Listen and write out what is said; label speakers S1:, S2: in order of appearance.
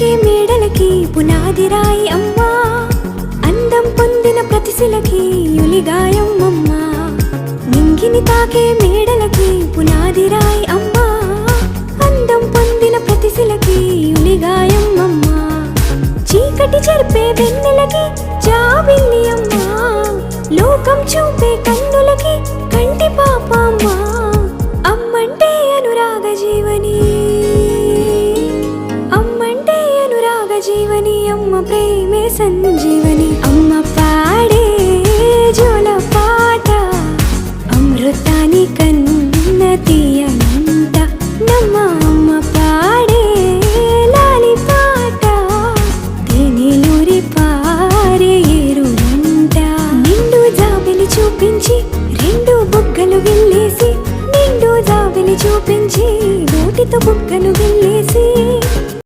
S1: తాకే మేడలకి పునాది రాయి అమ్మా, అందం పొందిన ప్రతిశిలకి యులిగాయం అమ్మా. నింగిని తాకే మేడలకి పునాది రాయి అమ్మా, అందం పొందిన ప్రతిశిలకి యులిగాయం అమ్మా. చీకటి చెరిపే వెన్నెలకి జాబిల్లి అమ్మా, లోకం చూపే కన్నులకి కంటి పాప అమ్మా. అమ్మంటే అనురాగ జీవని, అమ్మంటే అనురాగ జీవని, అమ్మ ప్రేమే సంజీవని. అమ్మ పాడే జోల పాట అమృతాని కన్న తీయనంట నమ్మ. అమ్మ పాడే లాలి పాట తేనెలూరి పారే ఏరునంట. నిండు జాబిలి చూపించి రెండు బుగ్గలు గిల్లేసి, నిండు జాబిలి చూపించి నోటితో బుగ్గను